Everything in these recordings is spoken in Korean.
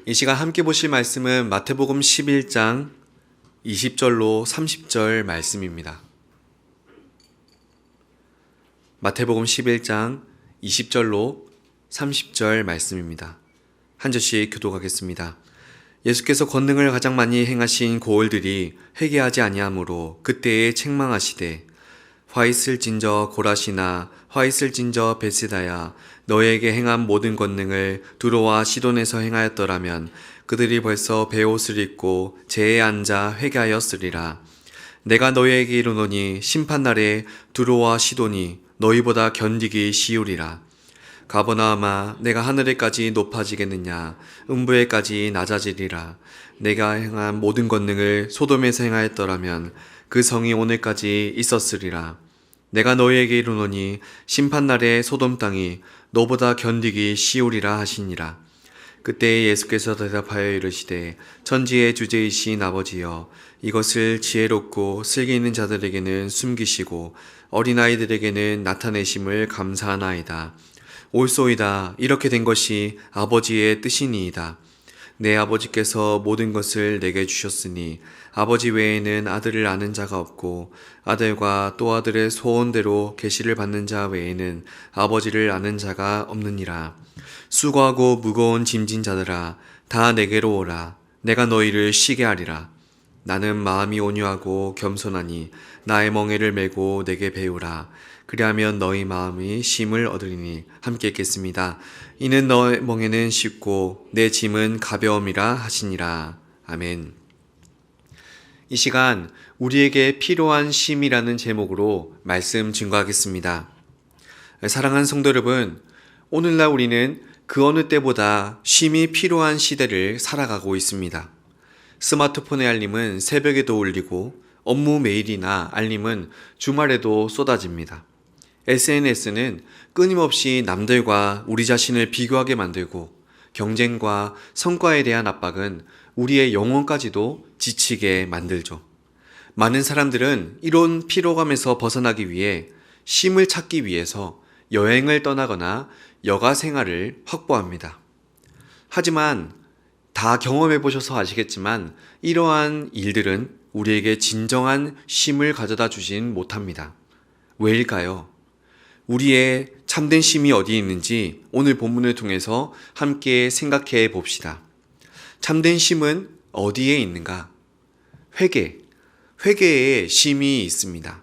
이 시간 함께 보실 말씀은 마태복음 11장 20절로 30절 말씀입니다. 마태복음 11장 20절로 30절 말씀입니다. 한 절씩 교독하겠습니다. 예수께서 권능을 가장 많이 행하신 고을들이 회개하지 아니하므로 그때에 책망하시되 화 있을진저 고라시나 화 있을진저 벳세다야 너에게 행한 모든 권능을 두로와 시돈에서 행하였더라면 그들이 벌써 베옷을 입고 제에 앉아 회개하였으리라. 내가 너희에게 이르노니 심판날에 두로와 시돈이 너희보다 견디기 쉬우리라. 가버나움아 내가 하늘에까지 높아지겠느냐 음부에까지 낮아지리라. 내가 행한 모든 권능을 소돔에서 행하였더라면 그 성이 오늘까지 있었으리라. 내가 너희에게 이르노니 심판날에 소돔 땅이 너보다 견디기 쉬우리라 하시니라. 그때 예수께서 대답하여 이르시되 천지의 주제이신 아버지여 이것을 지혜롭고 슬기 있는 자들에게는 숨기시고 어린아이들에게는 나타내심을 감사하나이다. 옳소이다. 이렇게 된 것이 아버지의 뜻이니이다. 내 아버지께서 모든 것을 내게 주셨으니 아버지 외에는 아들을 아는 자가 없고 아들과 또 아들의 소원대로 계시를 받는 자 외에는 아버지를 아는 자가 없느니라. 수고하고 무거운 짐진 자들아 다 내게로 오라. 내가 너희를 쉬게 하리라. 나는 마음이 온유하고 겸손하니 나의 멍에를 메고 내게 배우라. 그리하면 너희 마음이 쉼을 얻으리니. 함께 읽겠습니다. 이는 너의 멍에는 쉽고 내 짐은 가벼움이라 하시니라. 아멘. 이 시간 우리에게 필요한 쉼이라는 제목으로 말씀 증거하겠습니다. 사랑하는 성도 여러분, 오늘날 우리는 그 어느 때보다 쉼이 필요한 시대를 살아가고 있습니다. 스마트폰의 알림은 새벽에도 울리고 업무 메일이나 알림은 주말에도 쏟아집니다. SNS는 끊임없이 남들과 우리 자신을 비교하게 만들고 경쟁과 성과에 대한 압박은 우리의 영혼까지도 지치게 만들죠. 많은 사람들은 이런 피로감에서 벗어나기 위해 쉼을 찾기 위해서 여행을 떠나거나 여가 생활을 확보합니다. 하지만 다 경험해 보셔서 아시겠지만 이러한 일들은 우리에게 진정한 쉼을 가져다 주진 못합니다. 왜일까요? 우리의 참된 쉼이 어디에 있는지 오늘 본문을 통해서 함께 생각해 봅시다. 참된 쉼은 어디에 있는가? 회개에 쉼이 있습니다.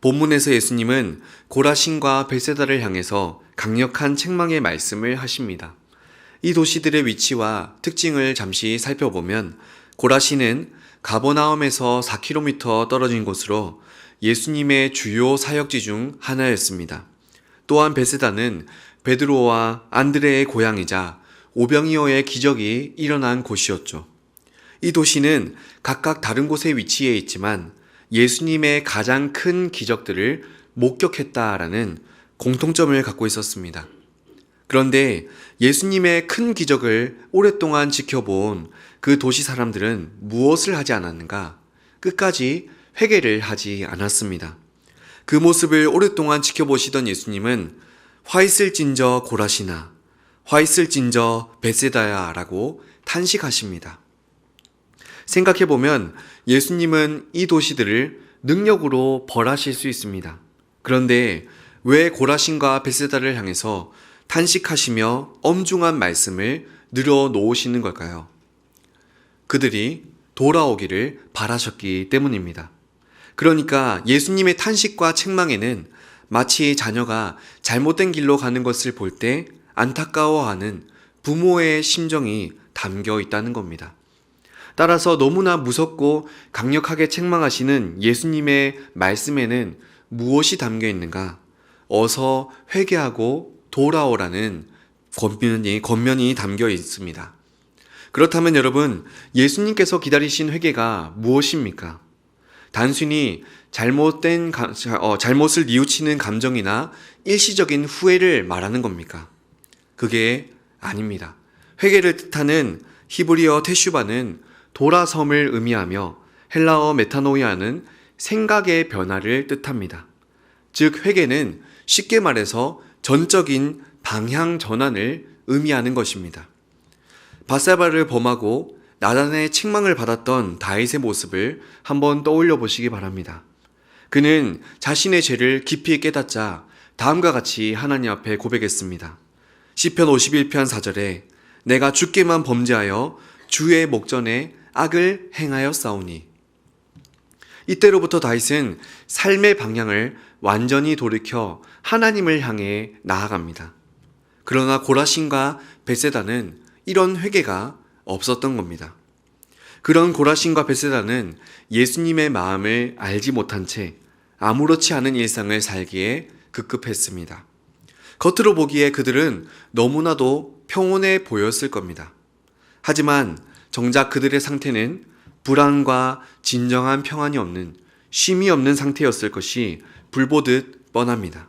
본문에서 예수님은 고라신과 벳세다를 향해서 강력한 책망의 말씀을 하십니다. 이 도시들의 위치와 특징을 잠시 살펴보면 고라신은 가버나움에서 4km 떨어진 곳으로 예수님의 주요 사역지 중 하나였습니다. 또한 벳세다는 베드로와 안드레의 고향이자 오병이어의 기적이 일어난 곳이었죠. 이 도시는 각각 다른 곳에 위치해 있지만 예수님의 가장 큰 기적들을 목격했다라는 공통점을 갖고 있었습니다. 그런데 예수님의 큰 기적을 오랫동안 지켜본 그 도시 사람들은 무엇을 하지 않았는가? 끝까지 회개를 하지 않았습니다. 그 모습을 오랫동안 지켜보시던 예수님은 화 있을진저 고라시나 화 있을진저 벳세다야 라고 탄식하십니다. 생각해보면 예수님은 이 도시들을 능력으로 벌하실 수 있습니다. 그런데 왜 고라신과 벳세다를 향해서 탄식하시며 엄중한 말씀을 늘어놓으시는 걸까요? 그들이 돌아오기를 바라셨기 때문입니다. 그러니까 예수님의 탄식과 책망에는 마치 자녀가 잘못된 길로 가는 것을 볼 때 안타까워하는 부모의 심정이 담겨 있다는 겁니다. 따라서 너무나 무섭고 강력하게 책망하시는 예수님의 말씀에는 무엇이 담겨 있는가? 어서 회개하고 돌아오라는 권면이 담겨 있습니다. 그렇다면 여러분, 예수님께서 기다리신 회개가 무엇입니까? 단순히 잘못을 뉘우치는 감정이나 일시적인 후회를 말하는 겁니까? 그게 아닙니다. 회개를 뜻하는 히브리어 테슈바는 돌아섬을 의미하며 헬라어 메타노이아는 생각의 변화를 뜻합니다. 즉 회개는 쉽게 말해서 전적인 방향 전환을 의미하는 것입니다. 밧세바를 범하고 나단의 책망을 받았던 다윗의 모습을 한번 떠올려 보시기 바랍니다. 그는 자신의 죄를 깊이 깨닫자 다음과 같이 하나님 앞에 고백했습니다. 시편 51편 4절에 내가 주께만 범죄하여 주의 목전에 악을 행하여 싸우니. 이때로부터 다윗은 삶의 방향을 완전히 돌이켜 하나님을 향해 나아갑니다. 그러나 고라신과 벳세다는 이런 회개가 없었던 겁니다. 그런 고라신과 벳세다는 예수님의 마음을 알지 못한 채 아무렇지 않은 일상을 살기에 급급했습니다. 겉으로 보기에 그들은 너무나도 평온해 보였을 겁니다. 하지만 정작 그들의 상태는 불안과 진정한 평안이 없는, 쉼이 없는 상태였을 것이 불보듯 뻔합니다.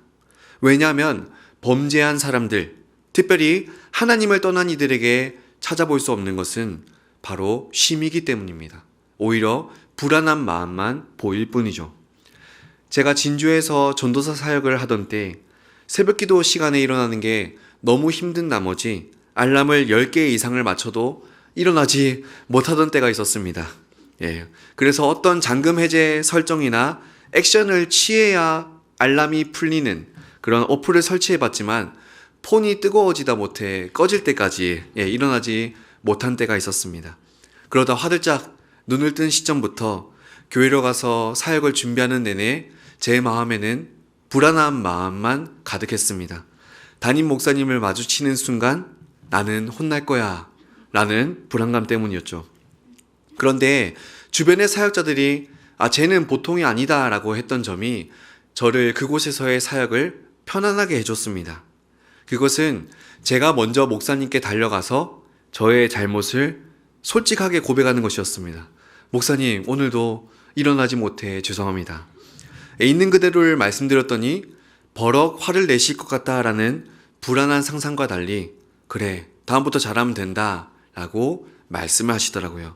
왜냐하면 범죄한 사람들, 특별히 하나님을 떠난 이들에게 찾아볼 수 없는 것은 바로 쉼이기 때문입니다. 오히려 불안한 마음만 보일 뿐이죠. 제가 진주에서 전도사 사역을 하던 때 새벽기도 시간에 일어나는 게 너무 힘든 나머지 알람을 10개 이상을 맞춰도 일어나지 못하던 때가 있었습니다. 그래서 어떤 잠금 해제 설정이나 액션을 취해야 알람이 풀리는 그런 어플을 설치해 봤지만 폰이 뜨거워지다 못해 꺼질 때까지 일어나지 못한 때가 있었습니다. 그러다 화들짝 눈을 뜬 시점부터 교회로 가서 사역을 준비하는 내내 제 마음에는 불안한 마음만 가득했습니다. 담임 목사님을 마주치는 순간 나는 혼날 거야 라는 불안감 때문이었죠. 그런데 주변의 사역자들이 쟤는 보통이 아니다 라고 했던 점이 저를 그곳에서의 사역을 편안하게 해줬습니다. 그것은 제가 먼저 목사님께 달려가서 저의 잘못을 솔직하게 고백하는 것이었습니다. 목사님, 오늘도 일어나지 못해 죄송합니다. 있는 그대로를 말씀드렸더니 버럭 화를 내실 것 같다라는 불안한 상상과 달리 그래, 다음부터 잘하면 된다 라고 말씀을 하시더라고요.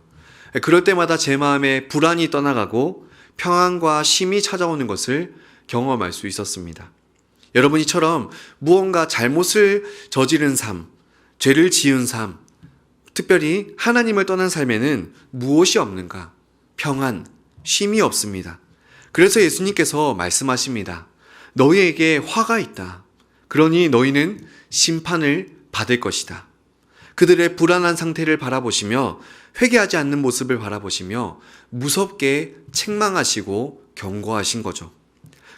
그럴 때마다 제 마음에 불안이 떠나가고 평안과 쉼이 찾아오는 것을 경험할 수 있었습니다. 여러분 이처럼 무언가 잘못을 저지른 삶, 죄를 지은 삶, 특별히 하나님을 떠난 삶에는 무엇이 없는가? 평안, 쉼이 없습니다. 그래서 예수님께서 말씀하십니다. 너희에게 화가 있다. 그러니 너희는 심판을 받을 것이다. 그들의 불안한 상태를 바라보시며 회개하지 않는 모습을 바라보시며 무섭게 책망하시고 경고하신 거죠.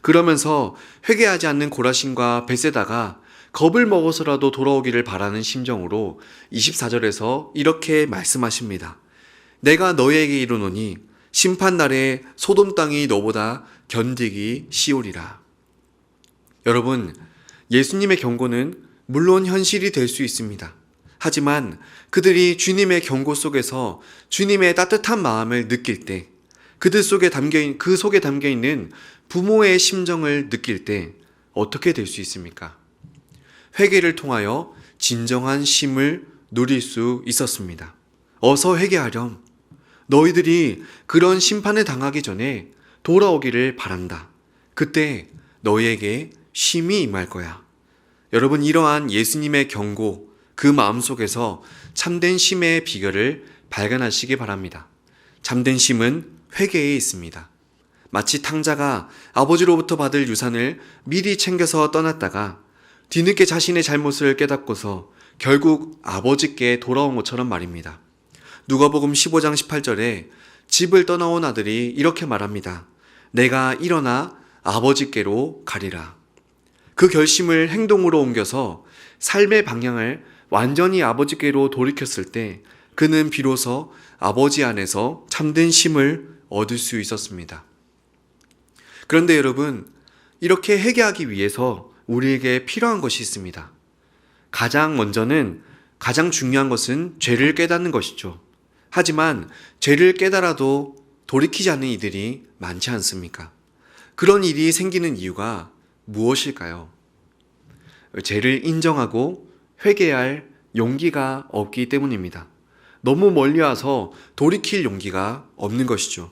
그러면서 회개하지 않는 고라신과 벳세다가 겁을 먹어서라도 돌아오기를 바라는 심정으로 24절에서 이렇게 말씀하십니다. 내가 너희에게 이르노니 심판날에 소돔 땅이 너보다 견디기 쉬우리라. 여러분, 예수님의 경고는 물론 현실이 될 수 있습니다. 하지만 그들이 주님의 경고 속에서 주님의 따뜻한 마음을 느낄 때, 그 속에 담겨 있는 부모의 심정을 느낄 때 어떻게 될 수 있습니까? 회개를 통하여 진정한 쉼을 누릴 수 있었습니다. 어서 회개하렴. 너희들이 그런 심판에 당하기 전에 돌아오기를 바란다. 그때 너희에게 쉼이 임할 거야. 여러분, 이러한 예수님의 경고, 그 마음속에서 참된 쉼의 비결을 발견하시기 바랍니다. 참된 쉼은 회개에 있습니다. 마치 탕자가 아버지로부터 받을 유산을 미리 챙겨서 떠났다가 뒤늦게 자신의 잘못을 깨닫고서 결국 아버지께 돌아온 것처럼 말입니다. 누가복음 15장 18절에 집을 떠나온 아들이 이렇게 말합니다. 내가 일어나 아버지께로 가리라. 그 결심을 행동으로 옮겨서 삶의 방향을 완전히 아버지께로 돌이켰을 때 그는 비로소 아버지 안에서 참된 쉼을 얻을 수 있었습니다. 그런데 여러분, 이렇게 회개하기 위해서 우리에게 필요한 것이 있습니다. 가장 중요한 것은 죄를 깨닫는 것이죠. 하지만 죄를 깨달아도 돌이키지 않는 이들이 많지 않습니까? 그런 일이 생기는 이유가 무엇일까요? 죄를 인정하고 회개할 용기가 없기 때문입니다. 너무 멀리 와서 돌이킬 용기가 없는 것이죠.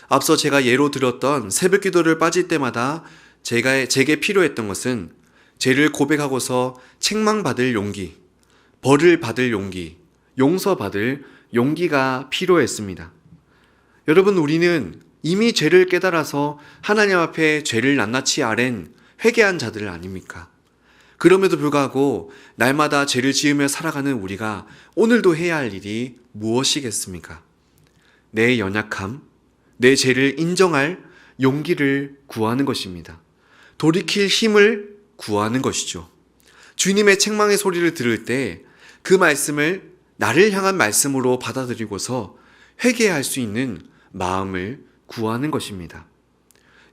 앞서 제가 예로 들었던 새벽 기도를 빠질 때마다 제게 필요했던 것은 죄를 고백하고서 책망받을 용기, 벌을 받을 용기, 용서받을 용기가 필요했습니다. 여러분, 우리는 이미 죄를 깨달아서 하나님 앞에 죄를 낱낱이 아랜 회개한 자들 아닙니까? 그럼에도 불구하고 날마다 죄를 지으며 살아가는 우리가 오늘도 해야 할 일이 무엇이겠습니까? 내 연약함, 내 죄를 인정할 용기를 구하는 것입니다. 돌이킬 힘을 구하는 것이죠. 주님의 책망의 소리를 들을 때 그 말씀을 나를 향한 말씀으로 받아들이고서 회개할 수 있는 마음을 구하는 것입니다.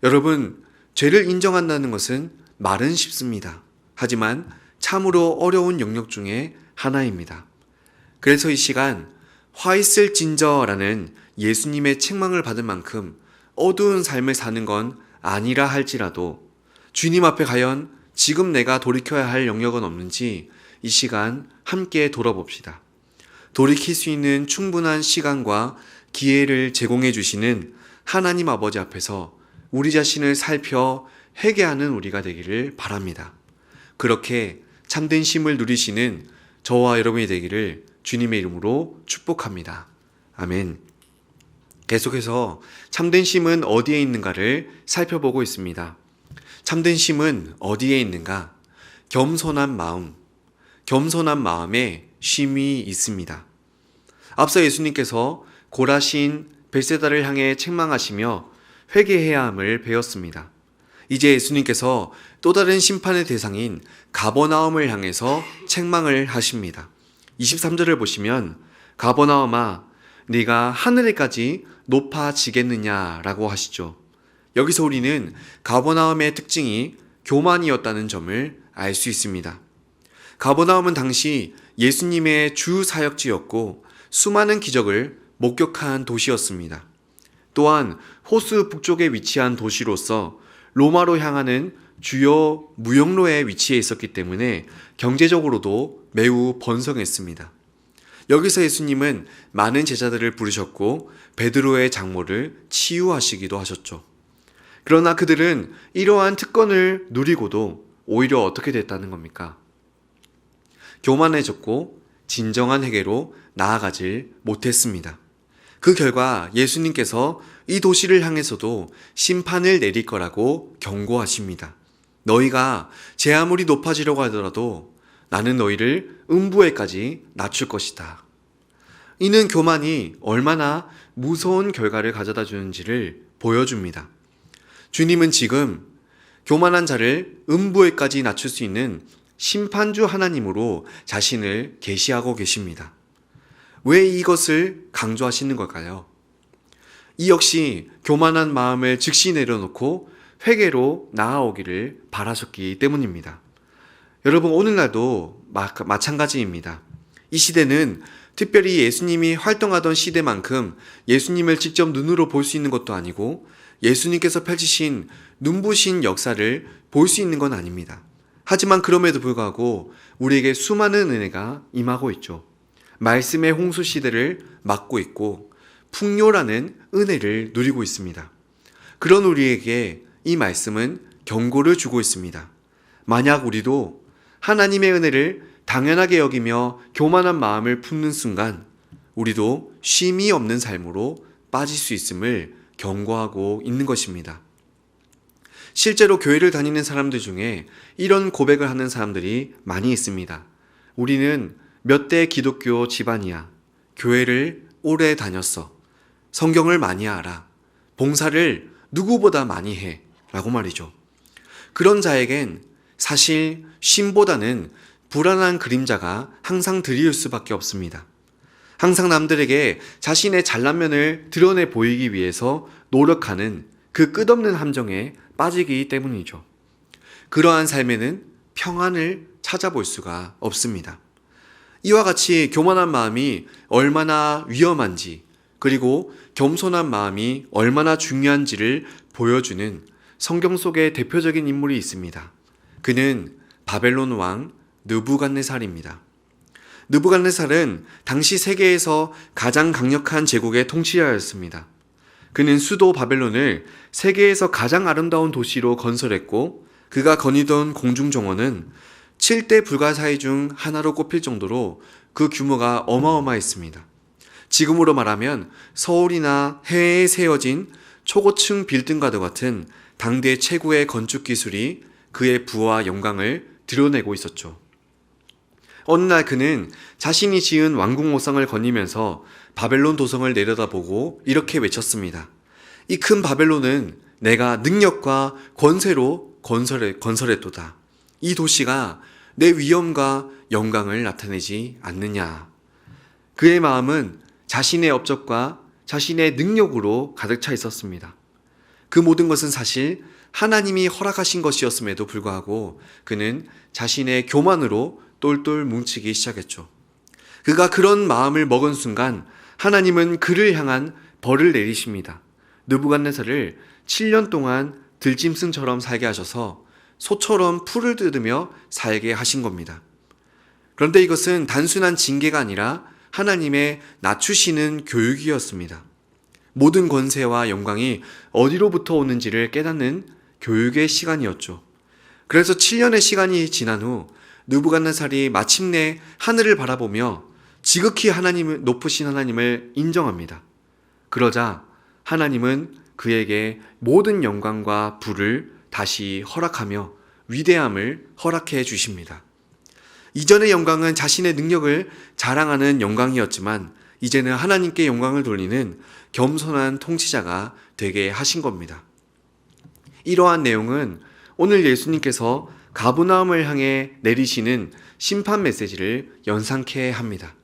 여러분, 죄를 인정한다는 것은 말은 쉽습니다. 하지만 참으로 어려운 영역 중에 하나입니다. 그래서 이 시간 화 있을진저라는 예수님의 책망을 받은 만큼 어두운 삶을 사는 건 아니라 할지라도 주님 앞에 과연 지금 내가 돌이켜야 할 영역은 없는지 이 시간 함께 돌아봅시다. 돌이킬 수 있는 충분한 시간과 기회를 제공해 주시는 하나님 아버지 앞에서 우리 자신을 살펴 회개하는 우리가 되기를 바랍니다. 그렇게 참된 쉼을 누리시는 저와 여러분이 되기를 주님의 이름으로 축복합니다. 아멘. 계속해서 참된 쉼은 어디에 있는가를 살펴보고 있습니다. 참된 쉼은 어디에 있는가? 겸손한 마음에 쉼이 있습니다. 앞서 예수님께서 고라신 벳세다를 향해 책망하시며 회개해야 함을 배웠습니다. 이제 예수님께서 또 다른 심판의 대상인 가버나움을 향해서 책망을 하십니다. 23절을 보시면 가버나움아 네가 하늘에까지 높아지겠느냐라고 하시죠. 여기서 우리는 가버나움의 특징이 교만이었다는 점을 알 수 있습니다. 가버나움은 당시 예수님의 주 사역지였고 수많은 기적을 목격한 도시였습니다. 또한 호수 북쪽에 위치한 도시로서 로마로 향하는 주요 무역로에 위치해 있었기 때문에 경제적으로도 매우 번성했습니다. 여기서 예수님은 많은 제자들을 부르셨고 베드로의 장모를 치유하시기도 하셨죠. 그러나 그들은 이러한 특권을 누리고도 오히려 어떻게 됐다는 겁니까? 교만해졌고 진정한 회개로 나아가질 못했습니다. 그 결과 예수님께서 이 도시를 향해서도 심판을 내릴 거라고 경고하십니다. 너희가 제 아무리 높아지려고 하더라도 나는 너희를 음부에까지 낮출 것이다. 이는 교만이 얼마나 무서운 결과를 가져다 주는지를 보여줍니다. 주님은 지금 교만한 자를 음부에까지 낮출 수 있는 심판주 하나님으로 자신을 계시하고 계십니다. 왜 이것을 강조하시는 걸까요? 이 역시 교만한 마음을 즉시 내려놓고 회개로 나아오기를 바라셨기 때문입니다. 여러분, 오늘날도 마찬가지입니다. 이 시대는 특별히 예수님이 활동하던 시대만큼 예수님을 직접 눈으로 볼 수 있는 것도 아니고 예수님께서 펼치신 눈부신 역사를 볼 수 있는 건 아닙니다. 하지만 그럼에도 불구하고 우리에게 수많은 은혜가 임하고 있죠. 말씀의 홍수 시대를 맞고 있고 풍요라는 은혜를 누리고 있습니다. 그런 우리에게 이 말씀은 경고를 주고 있습니다. 만약 우리도 하나님의 은혜를 당연하게 여기며 교만한 마음을 품는 순간 우리도 쉼이 없는 삶으로 빠질 수 있음을 경고하고 있는 것입니다. 실제로 교회를 다니는 사람들 중에 이런 고백을 하는 사람들이 많이 있습니다. 우리는 몇 대 기독교 집안이야. 교회를 오래 다녔어. 성경을 많이 알아. 봉사를 누구보다 많이 해. 라고 말이죠. 그런 자에겐 사실 쉼보다는 불안한 그림자가 항상 드리울 수밖에 없습니다. 항상 남들에게 자신의 잘난 면을 드러내 보이기 위해서 노력하는 그 끝없는 함정에 빠지기 때문이죠. 그러한 삶에는 평안을 찾아볼 수가 없습니다. 이와 같이 교만한 마음이 얼마나 위험한지, 그리고 겸손한 마음이 얼마나 중요한지를 보여주는 성경 속의 대표적인 인물이 있습니다. 그는 바벨론 왕 느부갓네살입니다. 느부갓네살은 당시 세계에서 가장 강력한 제국의 통치자였습니다. 그는 수도 바벨론을 세계에서 가장 아름다운 도시로 건설했고 그가 거니던 공중정원은 7대 불가사의 중 하나로 꼽힐 정도로 그 규모가 어마어마했습니다. 지금으로 말하면 서울이나 해외에 세워진 초고층 빌딩과도 같은 당대 최고의 건축 기술이 그의 부와 영광을 드러내고 있었죠. 어느 날 그는 자신이 지은 왕궁 옥상을 거니면서 바벨론 도성을 내려다보고 이렇게 외쳤습니다. 이 큰 바벨론은 내가 능력과 권세로 건설했도다. 이 도시가 내 위엄과 영광을 나타내지 않느냐. 그의 마음은 자신의 업적과 자신의 능력으로 가득 차 있었습니다. 그 모든 것은 사실 하나님이 허락하신 것이었음에도 불구하고 그는 자신의 교만으로 똘똘 뭉치기 시작했죠. 그가 그런 마음을 먹은 순간 하나님은 그를 향한 벌을 내리십니다. 느부갓네살을 7년 동안 들짐승처럼 살게 하셔서 소처럼 풀을 뜯으며 살게 하신 겁니다. 그런데 이것은 단순한 징계가 아니라 하나님의 낮추시는 교육이었습니다. 모든 권세와 영광이 어디로부터 오는지를 깨닫는 교육의 시간이었죠. 그래서 7년의 시간이 지난 후 느부갓네살이 마침내 하늘을 바라보며 지극히 높으신 하나님을 인정합니다. 그러자 하나님은 그에게 모든 영광과 부를 다시 허락하며 위대함을 허락해 주십니다. 이전의 영광은 자신의 능력을 자랑하는 영광이었지만 이제는 하나님께 영광을 돌리는 겸손한 통치자가 되게 하신 겁니다. 이러한 내용은 오늘 예수님께서 가버나움을 향해 내리시는 심판 메시지를 연상케 합니다.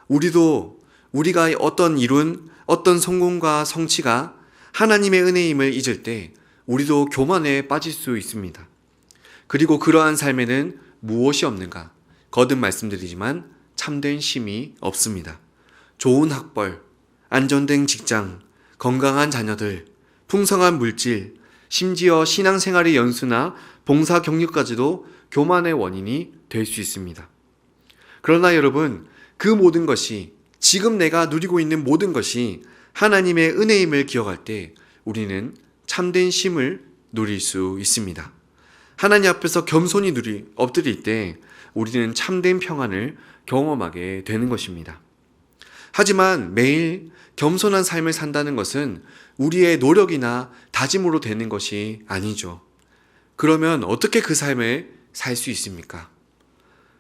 우리가 어떤 이룬 어떤 성공과 성취가 하나님의 은혜임을 잊을 때 우리도 교만에 빠질 수 있습니다. 그리고 그러한 삶에는 무엇이 없는가? 거듭 말씀드리지만 참된 쉼이 없습니다. 좋은 학벌, 안정된 직장, 건강한 자녀들, 풍성한 물질, 심지어 신앙생활의 연수나 봉사 경력까지도 교만의 원인이 될 수 있습니다. 그러나 여러분, 그 모든 것이 지금 내가 누리고 있는 모든 것이 하나님의 은혜임을 기억할 때 우리는 참된 쉼을 누릴 수 있습니다. 하나님 앞에서 겸손히 엎드릴 때 우리는 참된 평안을 경험하게 되는 것입니다. 하지만 매일 겸손한 삶을 산다는 것은 우리의 노력이나 다짐으로 되는 것이 아니죠. 그러면 어떻게 그 삶을 살 수 있습니까?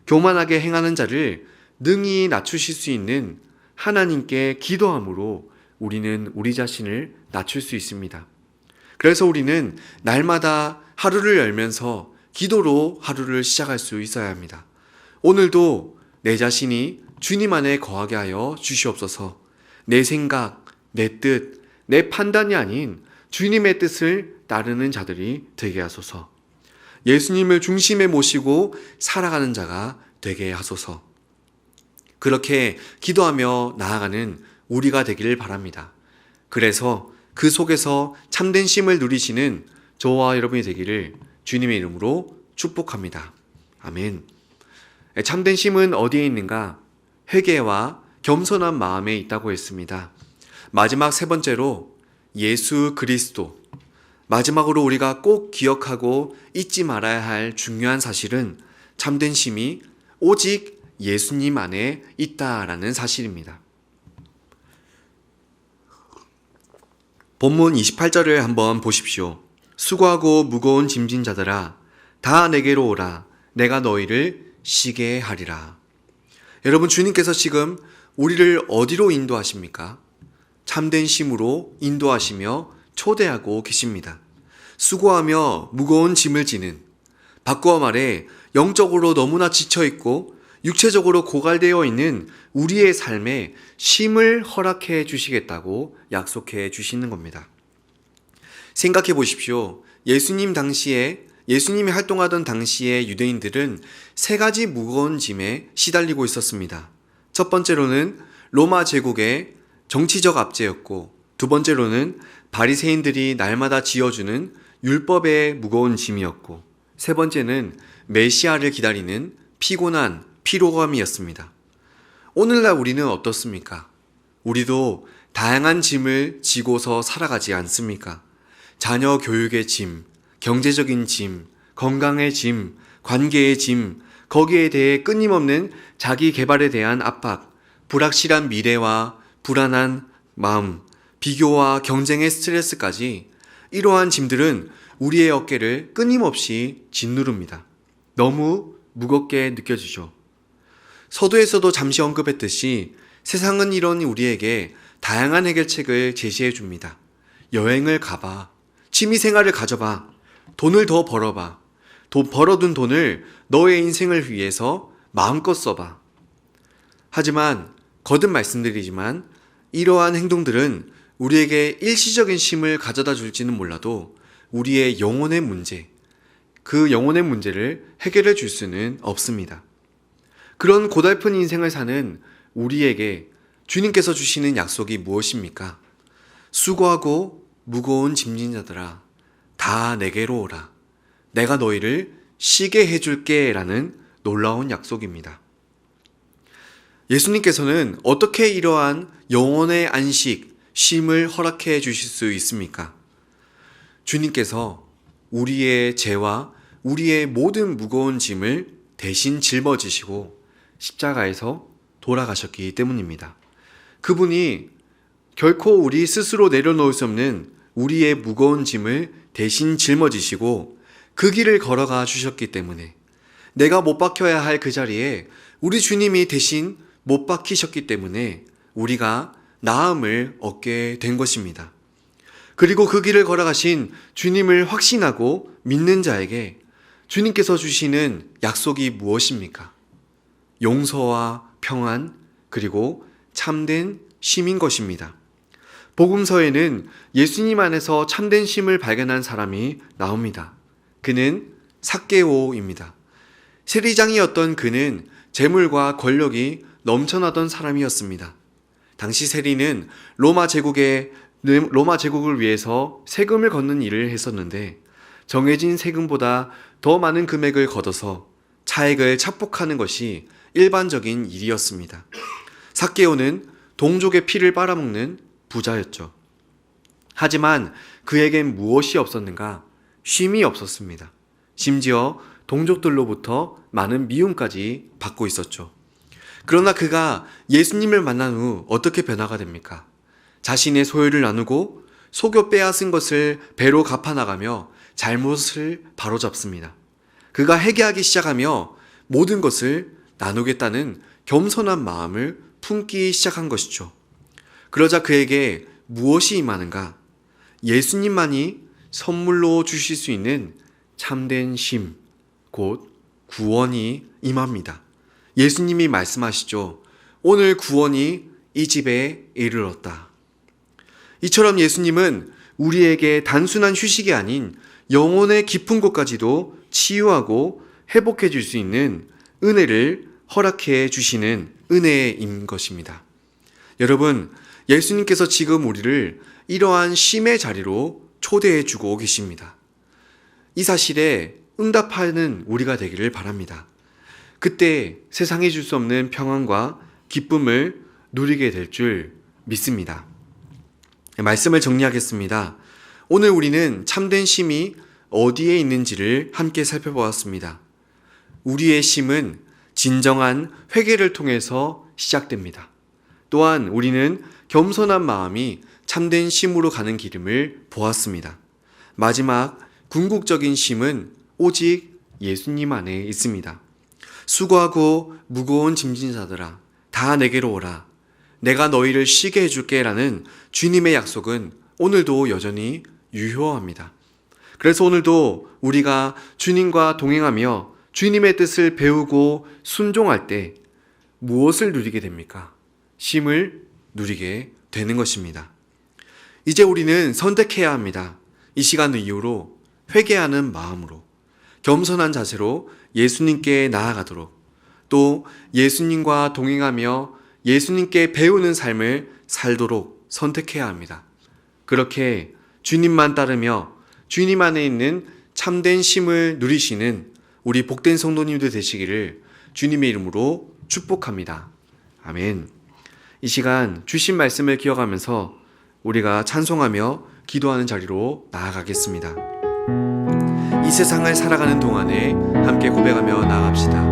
교만하게 행하는 자를 능히 낮추실 수 있는 하나님께 기도함으로 우리는 우리 자신을 낮출 수 있습니다. 그래서 우리는 날마다 하루를 열면서 기도로 하루를 시작할 수 있어야 합니다. 오늘도 내 자신이 주님 안에 거하게 하여 주시옵소서. 내 생각, 내 뜻, 내 판단이 아닌 주님의 뜻을 따르는 자들이 되게 하소서. 예수님을 중심에 모시고 살아가는 자가 되게 하소서. 그렇게 기도하며 나아가는 우리가 되기를 바랍니다. 그래서 그 속에서 참된 쉼을 누리시는 저와 여러분이 되기를 주님의 이름으로 축복합니다. 아멘. 참된 쉼은 어디에 있는가? 회개와 겸손한 마음에 있다고 했습니다. 마지막 세 번째로 예수 그리스도. 마지막으로 우리가 꼭 기억하고 잊지 말아야 할 중요한 사실은 참된 쉼이 오직 예수님 안에 있다라는 사실입니다. 본문 28절을 한번 보십시오. 수고하고 무거운 짐진 자들아 다 내게로 오라. 내가 너희를 쉬게 하리라. 여러분, 주님께서 지금 우리를 어디로 인도하십니까? 참된 쉼으로 인도하시며 초대하고 계십니다. 수고하며 무거운 짐을 지는, 바꾸어 말해 영적으로 너무나 지쳐있고 육체적으로 고갈되어 있는 우리의 삶에 쉼을 허락해 주시겠다고 약속해 주시는 겁니다. 생각해 보십시오. 예수님이 활동하던 당시에 유대인들은 세 가지 무거운 짐에 시달리고 있었습니다. 첫 번째로는 로마 제국의 정치적 압제였고, 두 번째로는 바리새인들이 날마다 지어주는 율법의 무거운 짐이었고, 세 번째는 메시아를 기다리는 피곤한 피로감이었습니다. 오늘날 우리는 어떻습니까? 우리도 다양한 짐을 지고서 살아가지 않습니까? 자녀 교육의 짐, 경제적인 짐, 건강의 짐, 관계의 짐, 거기에 대해 끊임없는 자기 개발에 대한 압박, 불확실한 미래와 불안한 마음, 비교와 경쟁의 스트레스까지 이러한 짐들은 우리의 어깨를 끊임없이 짓누릅니다. 너무 무겁게 느껴지죠. 서두에서도 잠시 언급했듯이 세상은 이런 우리에게 다양한 해결책을 제시해 줍니다. 여행을 가봐. 취미생활을 가져봐. 돈을 더 벌어봐. 벌어둔 돈을 너의 인생을 위해서 마음껏 써봐. 하지만 거듭 말씀드리지만 이러한 행동들은 우리에게 일시적인 쉼을 가져다 줄지는 몰라도 우리의 영혼의 문제, 그 영혼의 문제를 해결해 줄 수는 없습니다. 그런 고달픈 인생을 사는 우리에게 주님께서 주시는 약속이 무엇입니까? 수고하고 무거운 짐진 자들아, 다 내게로 오라. 내가 너희를 쉬게 해줄게 라는 놀라운 약속입니다. 예수님께서는 어떻게 이러한 영혼의 안식, 쉼을 허락해 주실 수 있습니까? 주님께서 우리의 죄와 우리의 모든 무거운 짐을 대신 짊어지시고 십자가에서 돌아가셨기 때문입니다. 그분이 결코 우리 스스로 내려놓을 수 없는 우리의 무거운 짐을 대신 짊어지시고 그 길을 걸어가 주셨기 때문에 내가 못 박혀야 할 그 자리에 우리 주님이 대신 못 박히셨기 때문에 우리가 나음을 얻게 된 것입니다. 그리고 그 길을 걸어가신 주님을 확신하고 믿는 자에게 주님께서 주시는 약속이 무엇입니까? 용서와 평안, 그리고 참된 쉼인 것입니다. 복음서에는 예수님 안에서 참된 쉼을 발견한 사람이 나옵니다. 그는 삭개오입니다. 세리장이었던 그는 재물과 권력이 넘쳐나던 사람이었습니다. 당시 세리는 로마 제국을 위해서 세금을 걷는 일을 했었는데 정해진 세금보다 더 많은 금액을 걷어서 차액을 착복하는 것이 일반적인 일이었습니다. 삭개오는 동족의 피를 빨아먹는 부자였죠. 하지만 그에겐 무엇이 없었는가? 쉼이 없었습니다. 심지어 동족들로부터 많은 미움까지 받고 있었죠. 그러나 그가 예수님을 만난 후 어떻게 변화가 됩니까? 자신의 소유를 나누고 속여 빼앗은 것을 배로 갚아나가며 잘못을 바로잡습니다. 그가 회개하기 시작하며 모든 것을 나누겠다는 겸손한 마음을 품기 시작한 것이죠. 그러자 그에게 무엇이 임하는가? 예수님만이 선물로 주실 수 있는 참된 쉼, 곧 구원이 임합니다. 예수님이 말씀하시죠. 오늘 구원이 이 집에 이르렀다. 이처럼 예수님은 우리에게 단순한 휴식이 아닌 영혼의 깊은 곳까지도 치유하고 회복해 줄 수 있는 은혜를 허락해 주시는 은혜인 것입니다. 여러분, 예수님께서 지금 우리를 이러한 쉼의 자리로 초대해 주고 계십니다. 이 사실에 응답하는 우리가 되기를 바랍니다. 그때 세상에 줄 수 없는 평안과 기쁨을 누리게 될 줄 믿습니다. 말씀을 정리하겠습니다. 오늘 우리는 참된 쉼이 어디에 있는지를 함께 살펴보았습니다. 우리의 쉼은 진정한 회개를 통해서 시작됩니다. 또한 우리는 겸손한 마음이 참된 쉼으로 가는 길임을 보았습니다. 마지막 궁극적인 쉼은 오직 예수님 안에 있습니다. 수고하고 무거운 짐진 자들아, 다 내게로 오라. 내가 너희를 쉬게 해줄게 라는 주님의 약속은 오늘도 여전히 유효합니다. 그래서 오늘도 우리가 주님과 동행하며 주님의 뜻을 배우고 순종할 때 무엇을 누리게 됩니까? 쉼을 누리게 되는 것입니다. 이제 우리는 선택해야 합니다. 이 시간 이후로 회개하는 마음으로, 겸손한 자세로 예수님께 나아가도록, 또 예수님과 동행하며 예수님께 배우는 삶을 살도록 선택해야 합니다. 그렇게 주님만 따르며 주님 안에 있는 참된 쉼을 누리시는 우리 복된 성도님들 되시기를 주님의 이름으로 축복합니다. 아멘. 이 시간 주신 말씀을 기억하면서 우리가 찬송하며 기도하는 자리로 나아가겠습니다. 이 세상을 살아가는 동안에 함께 고백하며 나아갑시다.